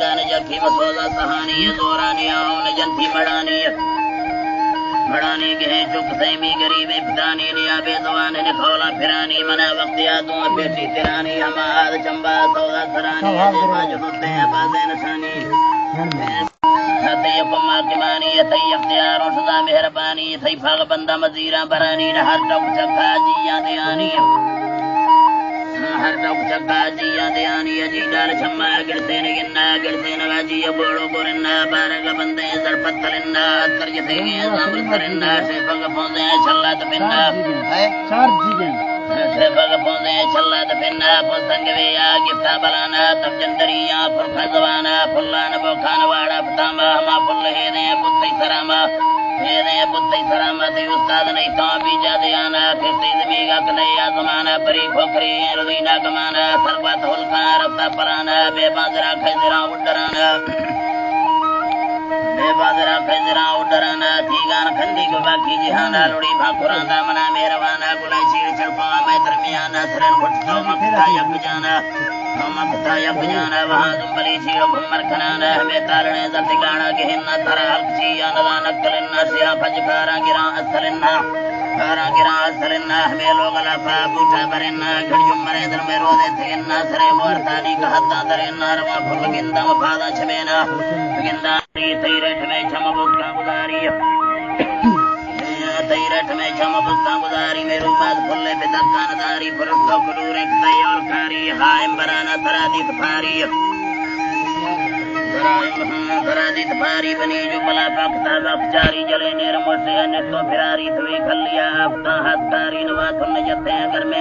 गाने जखी मसोदा सहानी दौरानी आउन जंती मड़ानी के चुक सैमी गरीबे पितानी निया बेजवान ने खौला फिरानी मना वक्त यादों बेटी तिरानी हमाद चंबा सौदा सरानी बाज होते हैं बाजे नशानी तैयब माकिमानी तैयब अख्तियार सदा मेहरबानी तै फाग बंदा मजीरा बरानी हर टक चक्का जिया दयानी हर टक चक्का जिया दयानी अजी डाल छम्मा गिरते न गिन्ना गिरते न बाजी बोड़ो बोरन्ना बारग बंदे सर पत्तलिन्ना अत्तर जते सामर सरन्ना से फग पौंदे छल्ला तपिन्ना चार जीवन से फग पौंदे छल्ला तपिन्ना पुस्तंग वे आ गिफ्ता बलाना तब जंदरिया फुरखा जवाना फुल्लान बोखान वाड़ा पतामा हमा फुल्ल हेने बुत्तई सरामा हेने बुत्तई सरामा ते उस्ताद नहीं तो भी जादे आना किसी जमीगा कन्हैया जमाना परी खोखरी रुदीना कमाना सरबत हुलका रफ्ता पराना बेबाजरा खैजरा उडराना बेबाजरा खैजरा उडराना थीगान खंडी को बाकी जिहाना लुड़ी भाकुरांदा मना मेरवाना गुलाई चीड़ चलपा मैं दरमियाना सरन घुटतो मक्ता यक जाना मक्ता यक जाना वहाँ दुम्बली चीड़ घुमर खनाना हमें तारने जल्दी गाना के हिन्ना थरा हल्की आनदा नक्कलिन्ना सिया फजकारा गिरा असलिन्ना हमें लोग लफा बूठा बरेन्ना घड़ियों मरे दर में रोदे थेन्ना सरे बोरतानी का हत्ता दरेन्ना रमा फुल गिंदा मफादा छमेना गिंदा तैरठ में छम बुक्का गुजारी तैरठ में छम बुक्का गुजारी मेरू बात फुल्ले पे दक्कानदारी फुरटो कुडूरे कई और कारी हायम बराना तरादी तफारी तरादी तफारी बनी जो बला पाकता वक्चारी जले नेर मोटे अनेक तो फिरारी तुई खलिया आफ्ता हाथ कारी नवा तुम जते अगर मेला